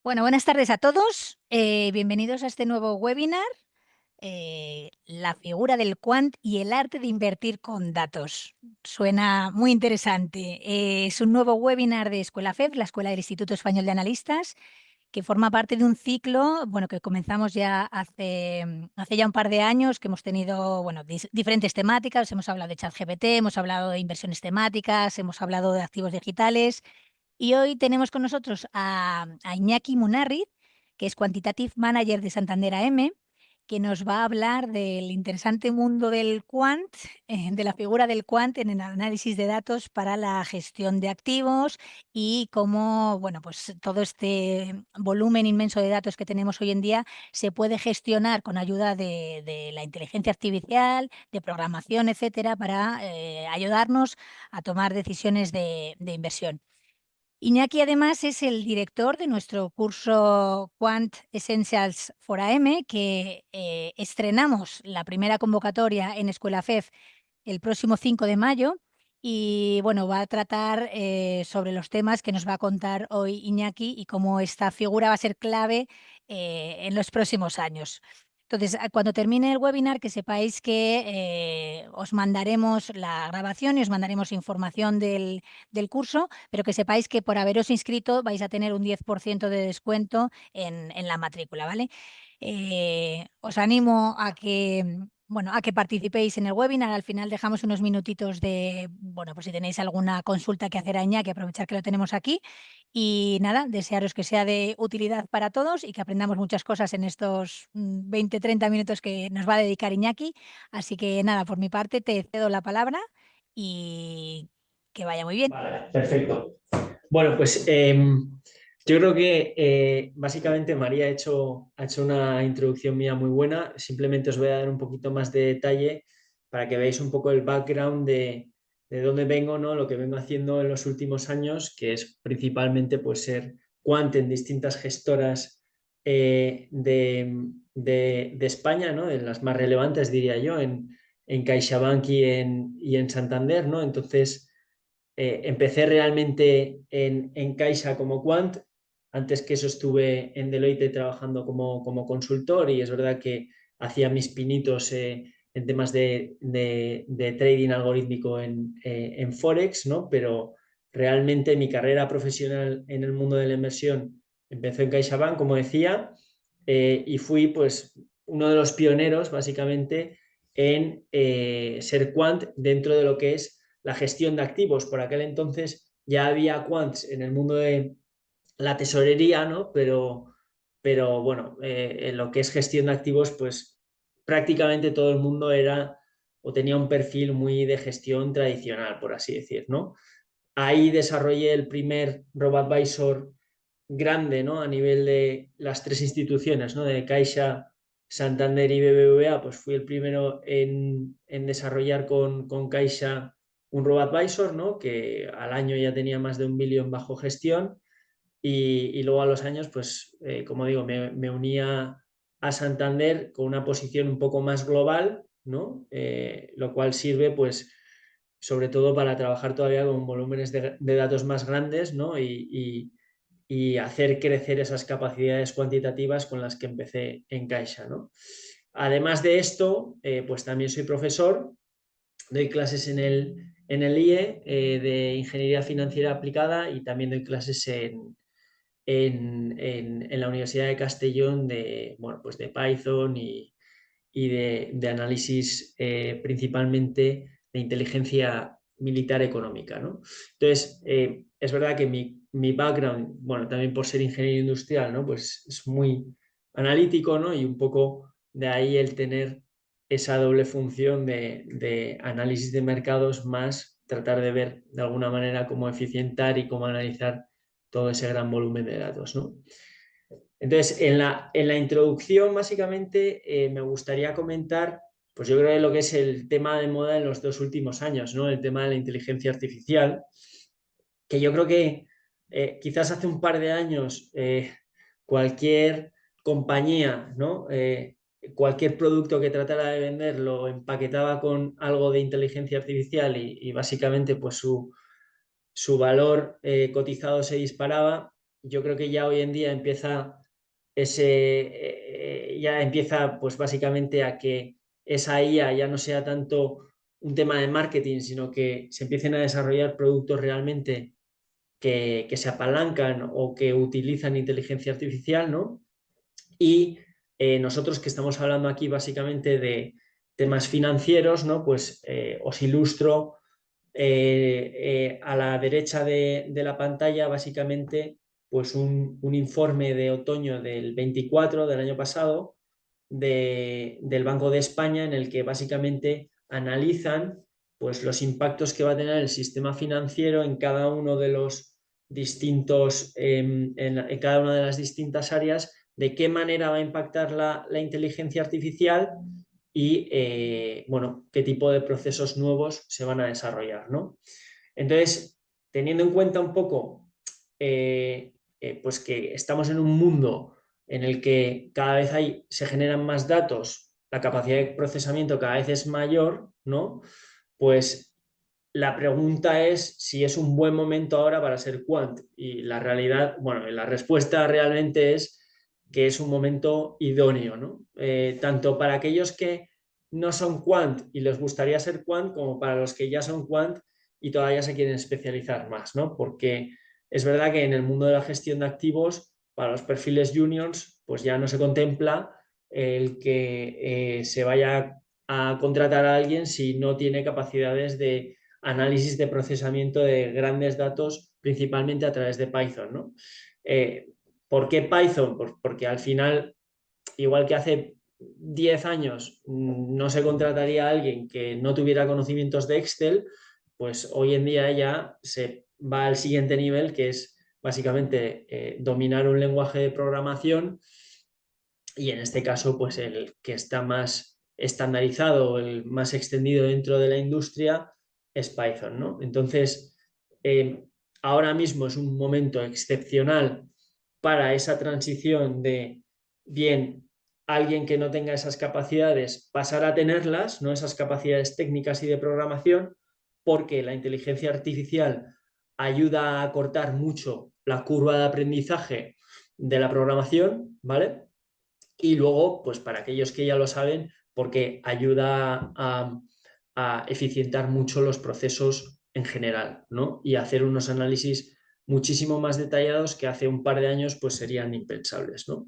Bueno, buenas tardes a todos. Bienvenidos a este nuevo webinar, la figura del quant y el arte de invertir con datos. Suena muy interesante. Es un nuevo webinar de Escuela FEF, la Escuela del Instituto Español de Analistas, que forma parte de un ciclo, bueno, que comenzamos ya hace ya un par de años, que hemos tenido, bueno, diferentes temáticas. Hemos hablado de ChatGPT, hemos hablado de inversiones temáticas, hemos hablado de activos digitales. Y hoy tenemos con nosotros a Iñaki Munarriz, que es Quantitative Manager de Santander AM, que nos va a hablar del interesante mundo del quant, de la figura del quant en el análisis de datos para la gestión de activos y cómo, bueno, pues todo este volumen inmenso de datos que tenemos hoy en día se puede gestionar con ayuda de la inteligencia artificial, de programación, etcétera, para ayudarnos a tomar decisiones de inversión. Iñaki además es el director de nuestro curso Quant Essentials for AM, que estrenamos la primera convocatoria en Escuela FEF el próximo 5 de mayo y bueno, va a tratar sobre los temas que nos va a contar hoy Iñaki y cómo esta figura va a ser clave en los próximos años. Entonces, cuando termine el webinar, que sepáis que os mandaremos la grabación y os mandaremos información del curso, pero que sepáis que por haberos inscrito vais a tener un 10% de descuento en la matrícula, ¿vale? Os animo a que, bueno, a que participéis en el webinar. Al final dejamos unos minutitos de, bueno, por si tenéis alguna consulta que hacer a Iñaki, aprovechar que lo tenemos aquí. Y nada, desearos que sea de utilidad para todos y que aprendamos muchas cosas en estos 20-30 minutos que nos va a dedicar Iñaki. Así que nada, por mi parte te cedo la palabra y que vaya muy bien. Vale, perfecto. Bueno, pues yo creo que básicamente María ha hecho una introducción mía muy buena. Simplemente os voy a dar un poquito más de detalle para que veáis un poco el background de dónde vengo, ¿no? Lo que vengo haciendo en los últimos años, que es principalmente pues, ser quant en distintas gestoras de España, ¿no? En las más relevantes, diría yo, en CaixaBank y en Santander, ¿no? Entonces empecé realmente en Caixa como quant. Antes que eso estuve en Deloitte trabajando como consultor y es verdad que hacía mis pinitos en temas de trading algorítmico en Forex, ¿no? Pero realmente mi carrera profesional en el mundo de la inversión empezó en CaixaBank, como decía, y fui pues uno de los pioneros básicamente en ser quant dentro de lo que es la gestión de activos. Por aquel entonces ya había quants en el mundo de la tesorería, ¿no? Pero bueno, en lo que es gestión de activos, pues prácticamente todo el mundo era o tenía un perfil muy de gestión tradicional, por así decir, ¿no? Ahí desarrollé el primer RoboAdvisor grande, ¿no? A nivel de las tres instituciones, ¿no? De Caixa, Santander y BBVA, pues fui el primero en desarrollar con Caixa un RoboAdvisor, ¿no? Que al año ya tenía más de 1 billón bajo gestión y luego a los años, pues, como digo, me unía a Santander con una posición un poco más global, ¿no? Lo cual sirve, pues, sobre todo para trabajar todavía con volúmenes de datos más grandes, ¿no? Y hacer crecer esas capacidades cuantitativas con las que empecé en Caixa, ¿no? Además de esto, pues también soy profesor, doy clases en el IE de Ingeniería Financiera Aplicada y también doy clases en la Universidad de Castellón de, bueno, pues de Python y de análisis principalmente de inteligencia militar económica, ¿no? Entonces, es verdad que mi background, bueno, también por ser ingeniero industrial, ¿no? Pues es muy analítico, ¿no? Y un poco de ahí el tener esa doble función de análisis de mercados más tratar de ver de alguna manera cómo eficientar y cómo analizar todo ese gran volumen de datos, ¿no? Entonces, en la introducción, básicamente, me gustaría comentar, pues yo creo que lo que es el tema de moda en los 2 últimos años, ¿no? El tema de la inteligencia artificial, que yo creo que quizás hace un par de años cualquier compañía, ¿no? Cualquier producto que tratara de vender lo empaquetaba con algo de inteligencia artificial y básicamente pues su valor cotizado se disparaba yo creo que ya hoy en día ya empieza pues básicamente a que esa IA ya no sea tanto un tema de marketing, sino que se empiecen a desarrollar productos realmente que se apalancan o que utilizan inteligencia artificial, ¿no? Y nosotros que estamos hablando aquí básicamente de temas financieros, ¿no? Pues os ilustro a la derecha de la pantalla básicamente pues un informe de otoño del 24 del año pasado del Banco de España en el que básicamente analizan pues los impactos que va a tener el sistema financiero en cada uno de los distintos, en cada una de las distintas áreas, de qué manera va a impactar la inteligencia artificial y bueno, qué tipo de procesos nuevos se van a desarrollar, ¿no? Entonces, teniendo en cuenta un poco pues que estamos en un mundo en el que cada vez se generan más datos, la capacidad de procesamiento cada vez es mayor, ¿no? Pues la pregunta es si es un buen momento ahora para ser quant. Y la realidad, bueno, la respuesta realmente es que es un momento idóneo, ¿no? Tanto para aquellos que no son quant y les gustaría ser quant, como para los que ya son quant y todavía se quieren especializar más, ¿no? Porque es verdad que en el mundo de la gestión de activos, para los perfiles juniors, pues ya no se contempla el que se vaya a contratar a alguien si no tiene capacidades de análisis de procesamiento de grandes datos, principalmente a través de Python, ¿no? ¿Por qué Python? Pues porque al final, igual que hace 10 años no se contrataría a alguien que no tuviera conocimientos de Excel, pues hoy en día ya se va al siguiente nivel, que es básicamente dominar un lenguaje de programación y en este caso, pues el que está más estandarizado, el más extendido dentro de la industria es Python, ¿no? Entonces, ahora mismo es un momento excepcional para esa transición de, bien, alguien que no tenga esas capacidades pasar a tenerlas, ¿no? Esas capacidades técnicas y de programación, porque la inteligencia artificial ayuda a cortar mucho la curva de aprendizaje de la programación, ¿vale? Y luego, pues para aquellos que ya lo saben, porque ayuda a eficientar mucho los procesos en general, ¿no? Y hacer unos análisis muchísimo más detallados que hace un par de años pues serían impensables, ¿no?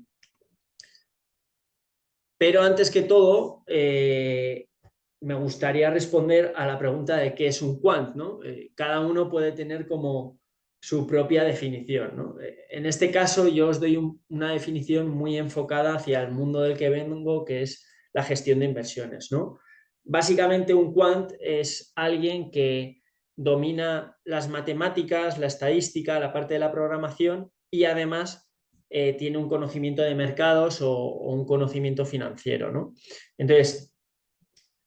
Pero antes que todo, me gustaría responder a la pregunta de qué es un quant, ¿no? Cada uno puede tener como su propia definición, ¿no? En este caso yo os doy una definición muy enfocada hacia el mundo del que vengo, que es la gestión de inversiones, ¿no? Básicamente un quant es alguien que domina las matemáticas, la estadística, la parte de la programación y además tiene un conocimiento de mercados o un conocimiento financiero, ¿no? Entonces,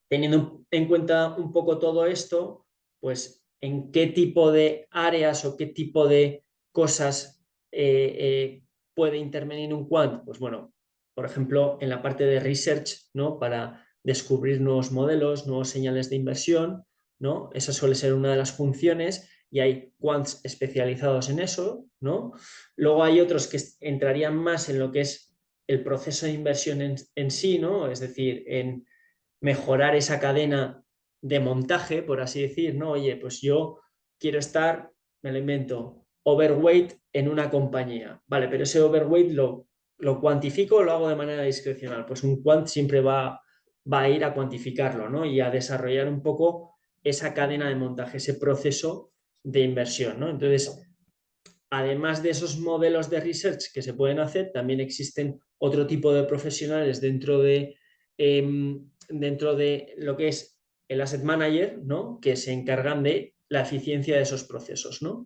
teniendo en cuenta un poco todo esto, pues en qué tipo de áreas o qué tipo de cosas puede intervenir un quant. Pues bueno, por ejemplo, en la parte de research, ¿no? Para descubrir nuevos modelos, nuevos señales de inversión, ¿no? Esa suele ser una de las funciones y hay quants especializados en eso, ¿no? Luego hay otros que entrarían más en lo que es el proceso de inversión en sí, ¿no? Es decir, en mejorar esa cadena de montaje, por así decir, ¿no? Oye, pues yo quiero estar, me lo invento, overweight en una compañía, ¿vale? Pero ese overweight lo cuantifico o lo hago de manera discrecional. Pues un quant siempre va a ir a cuantificarlo, ¿no? Y a desarrollar un poco esa cadena de montaje, ese proceso de inversión, ¿no? Entonces, además de esos modelos de research que se pueden hacer, también existen otro tipo de profesionales dentro de lo que es el asset manager, ¿no? Que se encargan de la eficiencia de esos procesos, ¿no?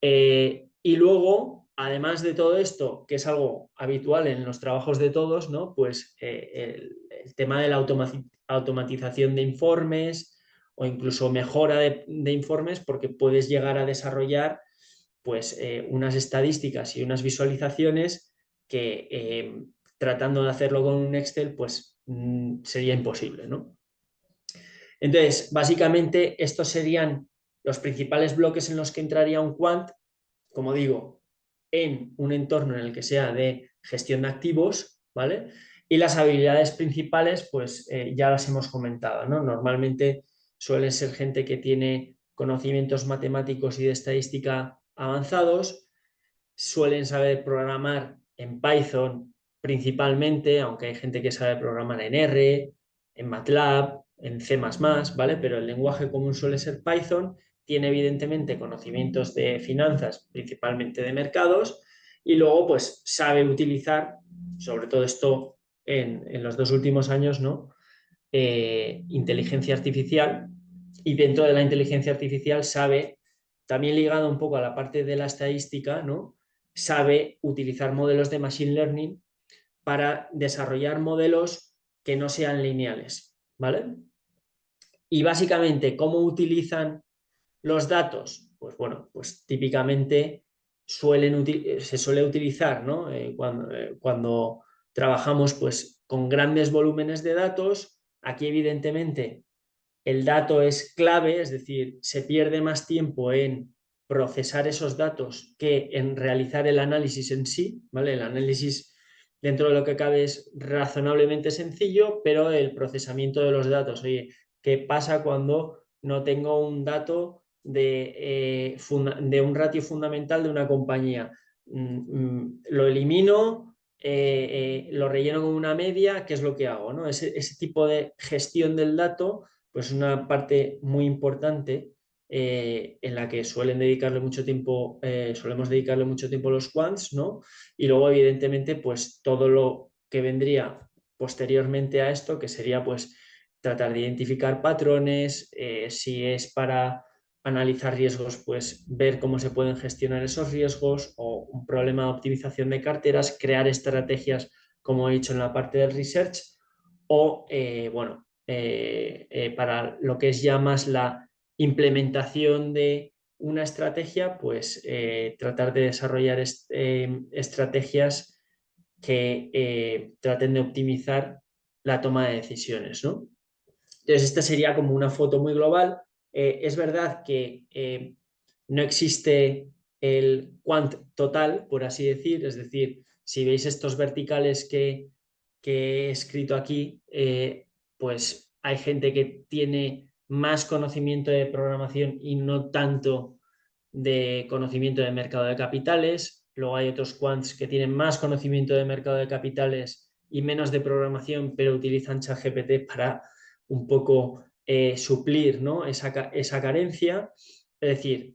Y luego, además de todo esto, que es algo habitual en los trabajos de todos, ¿no? Pues el tema de la automatización de informes o incluso mejora de informes, porque puedes llegar a desarrollar pues unas estadísticas y unas visualizaciones que tratando de hacerlo con un Excel pues sería imposible, ¿no? Entonces, básicamente estos serían los principales bloques en los que entraría un quant. Como digo, en un entorno en el que sea de gestión de activos, ¿vale? Y las habilidades principales, pues ya las hemos comentado, ¿no? Normalmente suelen ser gente que tiene conocimientos matemáticos y de estadística avanzados, suelen saber programar en Python principalmente, aunque hay gente que sabe programar en R, en MATLAB, en C++, ¿vale? Pero el lenguaje común suele ser Python, tiene evidentemente conocimientos de finanzas, principalmente de mercados, y luego pues sabe utilizar, sobre todo esto en los 2 últimos años, ¿no? Inteligencia artificial, y dentro de la inteligencia artificial sabe, también ligado un poco a la parte de la estadística, ¿no? Sabe utilizar modelos de machine learning para desarrollar modelos que no sean lineales, ¿vale? Y básicamente, ¿cómo utilizan los datos? Pues bueno, pues típicamente se suele utilizar, ¿no? Cuando trabajamos pues con grandes volúmenes de datos, aquí evidentemente el dato es clave, es decir, se pierde más tiempo en procesar esos datos que en realizar el análisis en sí, ¿vale? El análisis dentro de lo que cabe es razonablemente sencillo, pero el procesamiento de los datos, oye, ¿qué pasa cuando no tengo un dato de un ratio fundamental de una compañía? Lo elimino, lo relleno con una media, ¿qué es lo que hago? ¿No? Ese tipo de gestión del dato pues una parte muy importante en la que solemos dedicarle mucho tiempo los quants, ¿no? Y luego, evidentemente, pues todo lo que vendría posteriormente a esto, que sería pues tratar de identificar patrones, si es para analizar riesgos, pues ver cómo se pueden gestionar esos riesgos o un problema de optimización de carteras, crear estrategias, como he dicho en la parte del research, o, bueno, para lo que es ya más la implementación de una estrategia, pues tratar de desarrollar estrategias que traten de optimizar la toma de decisiones, ¿no? Entonces, esta sería como una foto muy global. Es verdad que no existe el quant total, por así decir, es decir, si veis estos verticales que he escrito aquí, pues hay gente que tiene más conocimiento de programación y no tanto de conocimiento de mercado de capitales. Luego hay otros quants que tienen más conocimiento de mercado de capitales y menos de programación, pero utilizan ChatGPT para un poco suplir, ¿no? esa carencia. Es decir,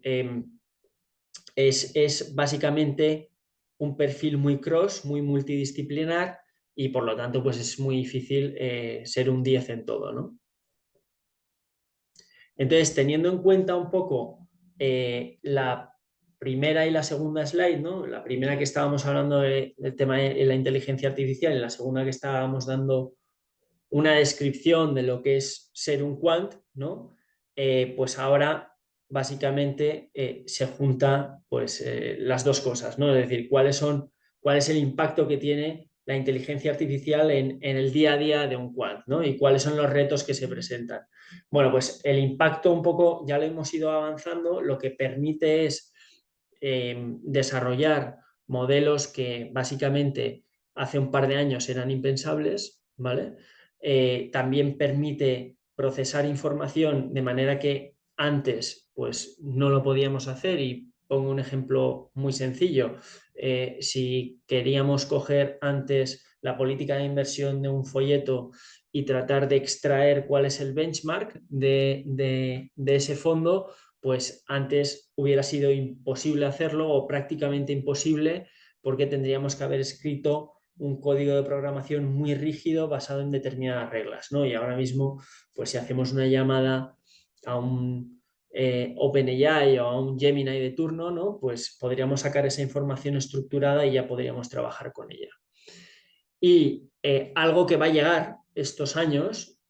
es básicamente un perfil muy cross, muy multidisciplinar, y por lo tanto pues es muy difícil ser un 10 en todo, ¿no? Entonces, teniendo en cuenta un poco la primera y la segunda slide, ¿no? La primera que estábamos hablando del tema de la inteligencia artificial y la segunda que estábamos dando una descripción de lo que es ser un quant, ¿no? Pues ahora básicamente se juntan pues, las dos cosas, ¿no? Es decir, cuál es el impacto que tiene la inteligencia artificial en el día a día de un quant, ¿no? Y cuáles son los retos que se presentan. Bueno, pues el impacto un poco ya lo hemos ido avanzando, lo que permite es desarrollar modelos que básicamente hace un par de años eran impensables, ¿vale? También permite procesar información de manera que antes pues no lo podíamos hacer, y pongo un ejemplo muy sencillo. Si queríamos coger antes la política de inversión de un folleto y tratar de extraer cuál es el benchmark de ese fondo, pues antes hubiera sido imposible hacerlo o prácticamente imposible, porque tendríamos que haber escrito un código de programación muy rígido basado en determinadas reglas, ¿no? Y ahora mismo, pues si hacemos una llamada a un OpenAI o a un Gemini de turno, ¿no? Pues podríamos sacar esa información estructurada y ya podríamos trabajar con ella. Y algo que va a llegar estos años,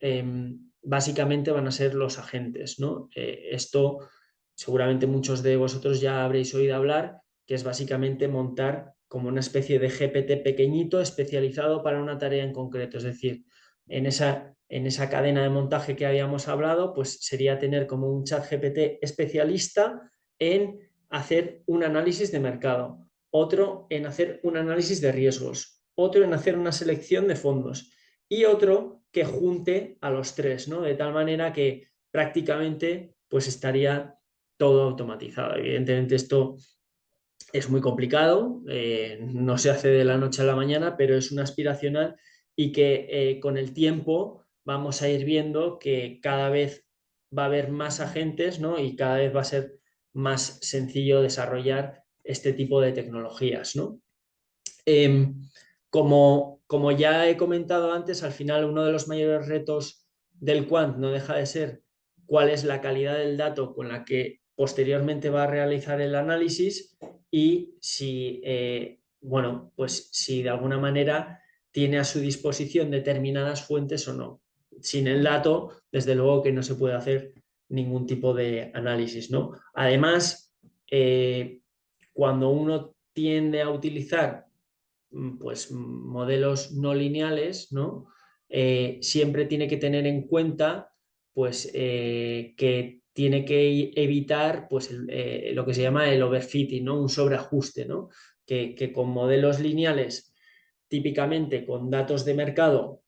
básicamente van a ser los agentes, ¿no? Esto seguramente muchos de vosotros ya habréis oído hablar, que es básicamente montar como una especie de GPT pequeñito especializado para una tarea en concreto. Es decir, en esa cadena de montaje que habíamos hablado, pues sería tener como un chat GPT especialista en hacer un análisis de mercado, otro en hacer un análisis de riesgos, otro en hacer una selección de fondos y otro que junte a los tres, ¿no? De tal manera que prácticamente pues estaría todo automatizado. Evidentemente esto es muy complicado, no se hace de la noche a la mañana, pero es una aspiracional y que con el tiempo vamos a ir viendo que cada vez va a haber más agentes, ¿no? Y cada vez va a ser más sencillo desarrollar este tipo de tecnologías, ¿no? Eh, como ya he comentado antes, al final uno de los mayores retos del quant no deja de ser cuál es la calidad del dato con la que posteriormente va a realizar el análisis y si, bueno, pues si de alguna manera tiene a su disposición determinadas fuentes o no. Sin el dato, desde luego que no se puede hacer ningún tipo de análisis, ¿no? Además, cuando uno tiende a utilizar pues modelos no lineales, ¿no? Siempre tiene que tener en cuenta pues que tiene que evitar pues lo que se llama el overfitting, ¿no? Un sobreajuste, ¿no? Que con modelos lineales, típicamente con datos de mercado,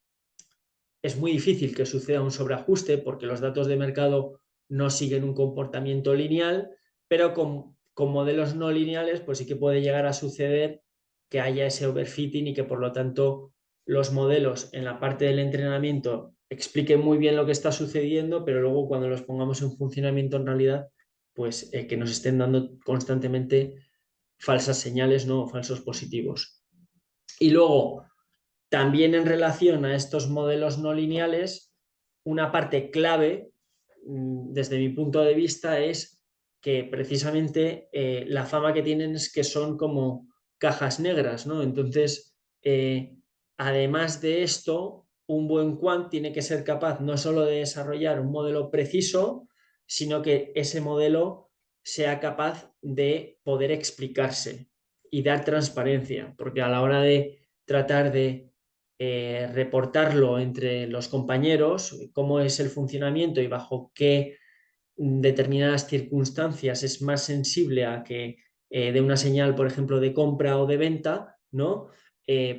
es muy difícil que suceda un sobreajuste porque los datos de mercado no siguen un comportamiento lineal, pero con modelos no lineales, pues sí que puede llegar a suceder que haya ese overfitting y que por lo tanto los modelos en la parte del entrenamiento expliquen muy bien lo que está sucediendo, pero luego cuando los pongamos en funcionamiento en realidad, pues que nos estén dando constantemente falsas señales, ¿no? Falsos positivos. Y luego, también en relación a estos modelos no lineales, una parte clave, desde mi punto de vista, es que precisamente la fama que tienen es que son como cajas negras, ¿no? Entonces, además de esto, un buen quant tiene que ser capaz no solo de desarrollar un modelo preciso, sino que ese modelo sea capaz de poder explicarse y dar transparencia, porque a la hora de tratar de reportarlo entre los compañeros, cómo es el funcionamiento y bajo qué determinadas circunstancias es más sensible a que de una señal, por ejemplo, de compra o de venta, ¿no?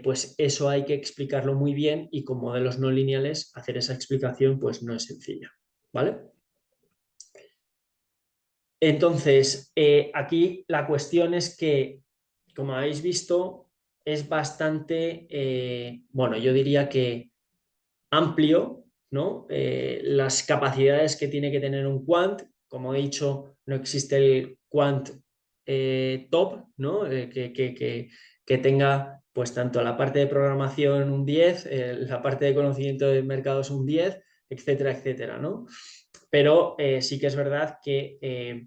Pues eso hay que explicarlo muy bien y con modelos no lineales hacer esa explicación pues no es sencilla, ¿vale? Entonces, aquí la cuestión es que, como habéis visto, es bastante, bueno, yo diría que amplio, ¿no? Las capacidades que tiene que tener un quant, como he dicho, no existe el quant top, ¿no? Que tenga pues tanto la parte de programación un 10, la parte de conocimiento de mercados un 10, etcétera, etcétera, ¿no? Pero sí que es verdad que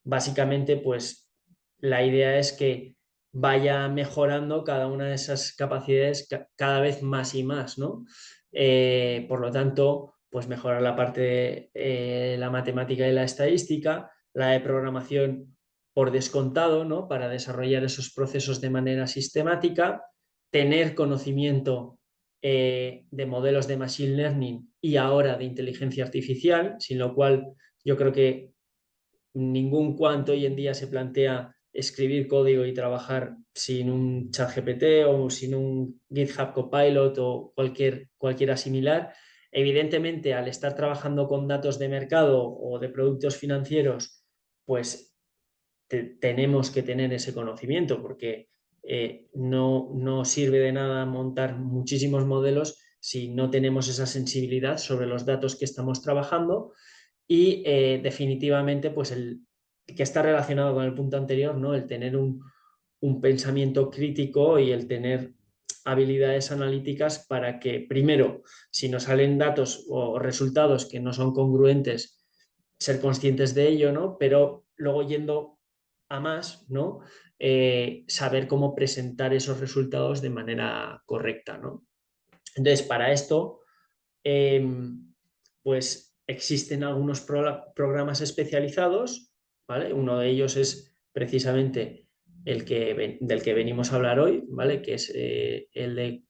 básicamente pues la idea es que vaya mejorando cada una de esas capacidades cada vez más y más, ¿no? Por lo tanto, pues mejorar la parte de la matemática y la estadística, la de programación por descontado, ¿no? Para desarrollar esos procesos de manera sistemática, tener conocimiento de modelos de machine learning y ahora de inteligencia artificial, sin lo cual yo creo que ningún quant hoy en día se plantea escribir código y trabajar sin un ChatGPT o sin un GitHub Copilot o cualquiera similar. Evidentemente, al estar trabajando con datos de mercado o de productos financieros, pues tenemos que tener ese conocimiento porque no sirve de nada montar muchísimos modelos si no tenemos esa sensibilidad sobre los datos que estamos trabajando y definitivamente, pues el que está relacionado con el punto anterior, ¿no? El tener un pensamiento crítico y el tener habilidades analíticas para que, primero, si nos salen datos o resultados que no son congruentes, ser conscientes de ello, ¿no? Pero luego yendo a más, ¿no? Saber cómo presentar esos resultados de manera correcta, ¿no? Entonces, para esto, eh, pues existen algunos programas especializados, ¿vale? Uno de ellos es precisamente del que venimos a hablar hoy, ¿vale? Que es el de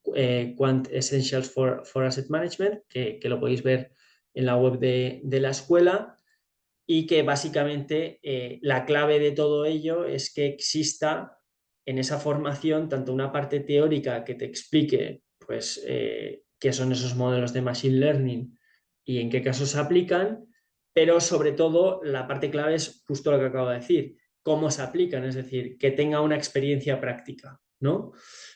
Quant Essentials for Asset Management, que lo podéis ver en la web de la escuela y que básicamente la clave de todo ello es que exista en esa formación tanto una parte teórica que te explique pues, qué son esos modelos de Machine Learning y en qué casos se aplican, pero sobre todo la parte clave es justo lo que acabo de decir, cómo se aplican, es decir, que tenga una experiencia práctica, ¿no?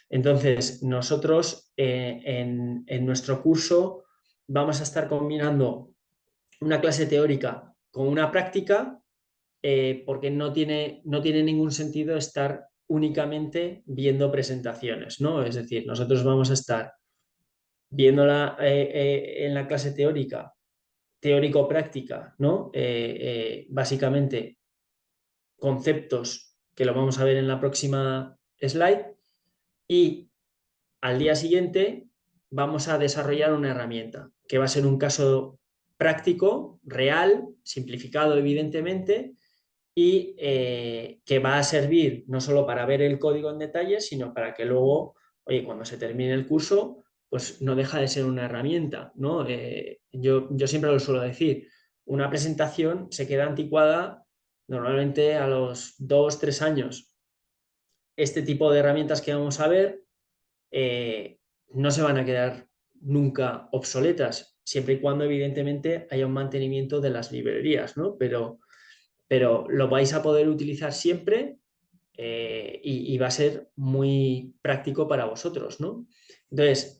Entonces, nosotros en nuestro curso vamos a estar combinando una clase teórica con una práctica, porque no tiene ningún sentido estar únicamente viendo presentaciones, ¿no? Es decir, nosotros vamos a estar viéndola en la clase teórica, teórico-práctica, ¿no? Básicamente conceptos que lo vamos a ver en la próxima slide y al día siguiente vamos a desarrollar una herramienta que va a ser un caso práctico, real, simplificado evidentemente, y que va a servir no solo para ver el código en detalle, sino para que luego, oye, cuando se termine el curso, pues no deja de ser una herramienta, ¿no? Yo siempre lo suelo decir, una presentación se queda anticuada normalmente a los 2, 3 años. Este tipo de herramientas que vamos a ver no se van a quedar nunca obsoletas, siempre y cuando evidentemente haya un mantenimiento de las librerías, ¿no? Pero lo vais a poder utilizar siempre, y va a ser muy práctico para vosotros, ¿no? Entonces,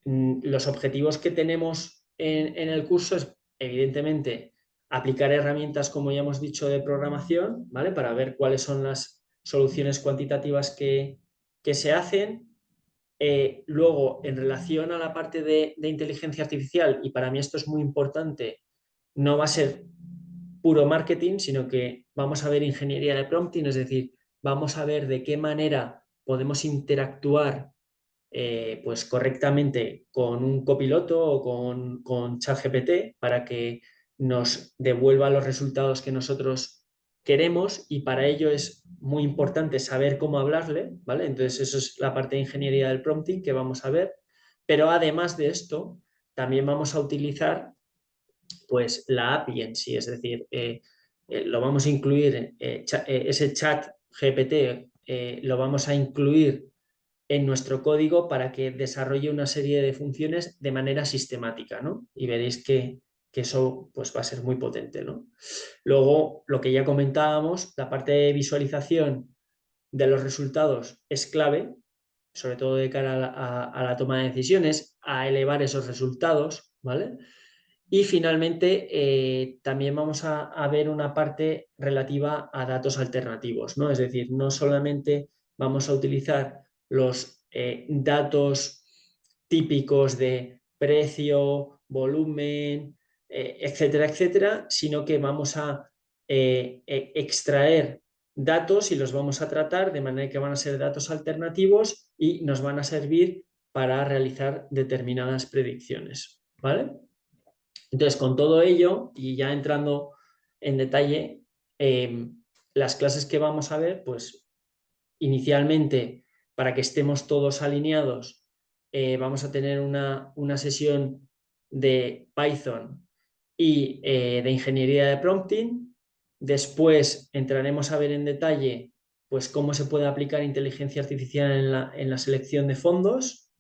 los objetivos que tenemos en el curso es, evidentemente, aplicar herramientas, como ya hemos dicho, de programación, ¿vale? Para ver cuáles son las soluciones cuantitativas que se hacen. Luego, en relación a la parte de inteligencia artificial, y para mí esto es muy importante, no va a ser puro marketing, sino que vamos a ver ingeniería de prompting, es decir, vamos a ver de qué manera podemos interactuar pues correctamente con un copiloto o con ChatGPT para que nos devuelva los resultados que nosotros queremos, y para ello es muy importante saber cómo hablarle, ¿vale? Entonces eso es la parte de ingeniería del prompting que vamos a ver, pero además de esto también vamos a utilizar pues la API en sí, es decir, lo vamos a incluir, ese chat GPT lo vamos a incluir en nuestro código para que desarrolle una serie de funciones de manera sistemática, ¿no? Y veréis que eso pues, va a ser muy potente, ¿no? Luego, lo que ya comentábamos, la parte de visualización de los resultados es clave, sobre todo de cara a la toma de decisiones, a elevar esos resultados, ¿vale? Y finalmente, también vamos a ver una parte relativa a datos alternativos, ¿no? Es decir, no solamente vamos a utilizar los datos típicos de precio, volumen, etcétera, etcétera, sino que vamos a extraer datos y los vamos a tratar de manera que van a ser datos alternativos y nos van a servir para realizar determinadas predicciones, ¿vale? Entonces, con todo ello, y ya entrando en detalle, las clases que vamos a ver, pues inicialmente, para que estemos todos alineados, vamos a tener una sesión de Python y de ingeniería de prompting. Después entraremos a ver en detalle pues, cómo se puede aplicar inteligencia artificial en la selección de fondos.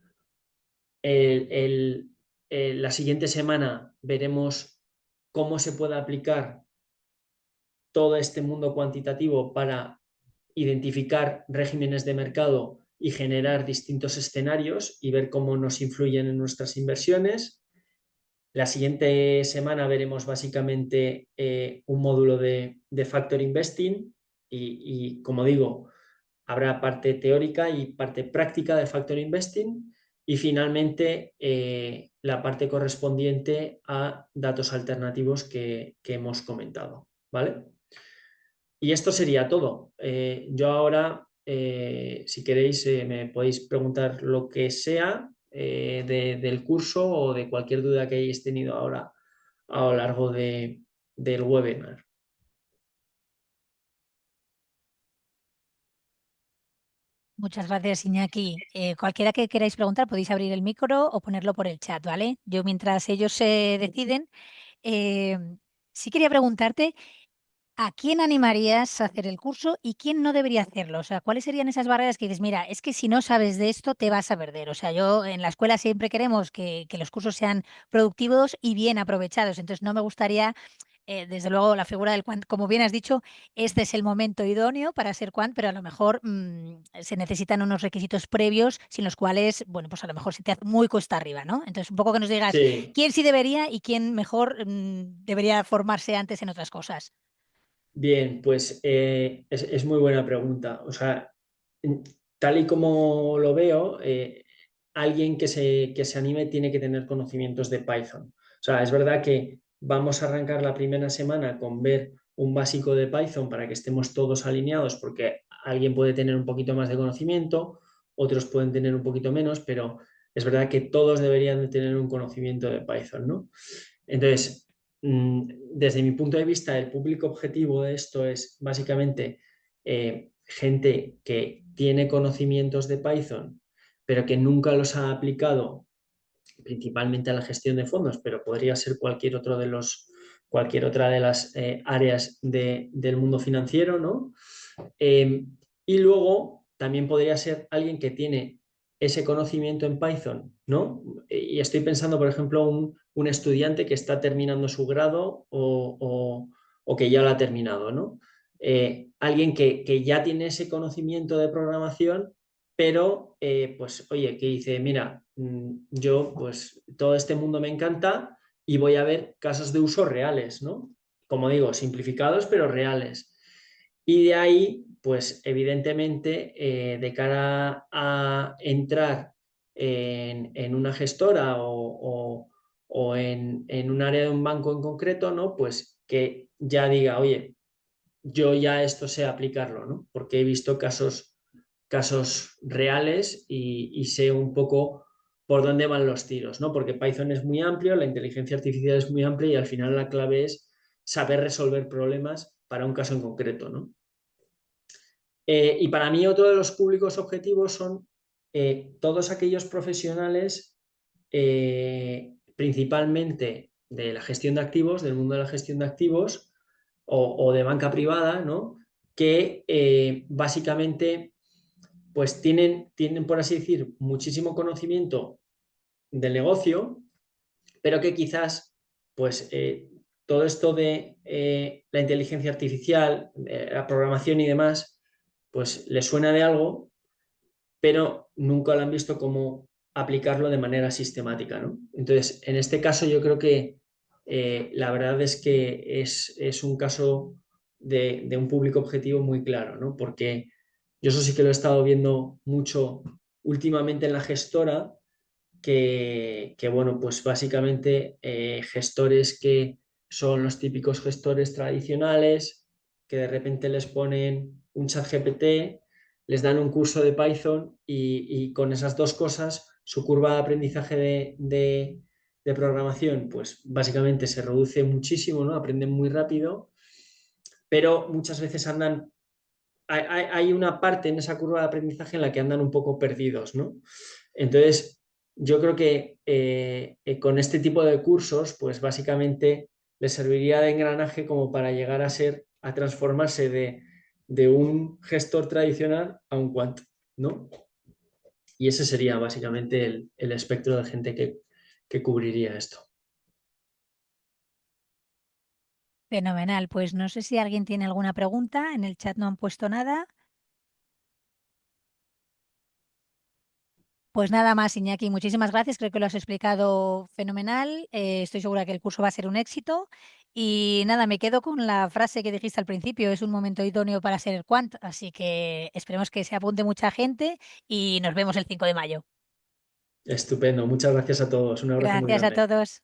La siguiente semana veremos cómo se puede aplicar todo este mundo cuantitativo para identificar regímenes de mercado y generar distintos escenarios y ver cómo nos influyen en nuestras inversiones. La siguiente semana veremos básicamente un módulo de Factor Investing y, como digo, habrá parte teórica y parte práctica de Factor Investing y finalmente la parte correspondiente a datos alternativos que hemos comentado, ¿vale? Y esto sería todo. Yo ahora, si queréis, me podéis preguntar lo que sea del curso o de cualquier duda que hayáis tenido ahora a lo largo del webinar. Muchas gracias, Iñaki. Cualquiera que queráis preguntar, podéis abrir el micro o ponerlo por el chat, ¿vale? Yo, mientras ellos se deciden, sí quería preguntarte, ¿A quién animarías a hacer el curso y quién no debería hacerlo? O sea, ¿cuáles serían esas barreras que dices, mira, es que si no sabes de esto te vas a perder? O sea, yo en la escuela siempre queremos que los cursos sean productivos y bien aprovechados. Entonces, no me gustaría, desde luego, la figura del quant, como bien has dicho, este es el momento idóneo para ser quant, pero a lo mejor se necesitan unos requisitos previos sin los cuales, bueno, pues a lo mejor se te hace muy cuesta arriba, ¿no? Entonces, un poco que nos digas Sí, quién sí debería y quién mejor debería formarse antes en otras cosas. bien, pues es muy buena pregunta. O sea, en- tal y como lo veo, alguien que se anime tiene que tener conocimientos de Python. O sea, es verdad que vamos a arrancar la primera semana con ver un básico de Python para que estemos todos alineados, porque alguien puede tener un poquito más de conocimiento, otros pueden tener un poquito menos, pero es verdad que todos deberían de tener un conocimiento de Python, ¿no? Entonces, desde mi punto de vista, el público objetivo de esto es básicamente gente que tiene conocimientos de Python, pero que nunca los ha aplicado principalmente a la gestión de fondos, pero podría ser cualquier otra de las áreas del mundo financiero, ¿no? Eh, y luego también podría ser alguien que tiene ese conocimiento en Python, ¿no? Y estoy pensando, por ejemplo, un estudiante que está terminando su grado o que ya lo ha terminado, ¿no? Alguien que ya tiene ese conocimiento de programación, pero, pues, oye, que dice, mira, yo, pues, todo este mundo me encanta y voy a ver casos de uso reales, ¿no? Como digo, simplificados, pero reales. Y de ahí, pues evidentemente, de cara a entrar en una gestora o en un área de un banco en concreto, ¿no? Pues que ya diga, oye, yo ya esto sé aplicarlo, ¿no? Porque he visto casos reales y sé un poco por dónde van los tiros, ¿no? Porque Python es muy amplio, la inteligencia artificial es muy amplia y al final la clave es saber resolver problemas para un caso en concreto, ¿no? Y para mí otro de los públicos objetivos son todos aquellos profesionales, principalmente de la gestión de activos, del mundo de la gestión de activos o de banca privada, ¿no? Que básicamente pues tienen, por así decir, muchísimo conocimiento del negocio, pero que quizás pues todo esto de la inteligencia artificial, la programación y demás, pues les suena de algo, pero nunca lo han visto cómo aplicarlo de manera sistemática, ¿no? Entonces, en este caso yo creo que la verdad es que es un caso de un público objetivo muy claro, ¿no? Porque yo eso sí que lo he estado viendo mucho últimamente en la gestora, bueno, pues básicamente gestores que son los típicos gestores tradicionales, que de repente les ponen un chat GPT, les dan un curso de Python y con esas dos cosas su curva de aprendizaje de programación, pues básicamente se reduce muchísimo, ¿no? Aprenden muy rápido, pero muchas veces hay una parte en esa curva de aprendizaje en la que andan un poco perdidos, ¿no? Entonces, yo creo que con este tipo de cursos, pues básicamente les serviría de engranaje como para llegar a transformarse de un gestor tradicional a un quant, ¿no? Y ese sería básicamente el espectro de gente que cubriría esto. Fenomenal. Pues no sé si alguien tiene alguna pregunta. En el chat no han puesto nada. Pues nada más, Iñaki. Muchísimas gracias. Creo que lo has explicado fenomenal. Estoy segura que el curso va a ser un éxito. Y nada, me quedo con la frase que dijiste al principio. Es un momento idóneo para ser el quant. Así que esperemos que se apunte mucha gente y nos vemos el 5 de mayo. Estupendo. Muchas gracias a todos. Un abrazo muy Gracias a grande. todos.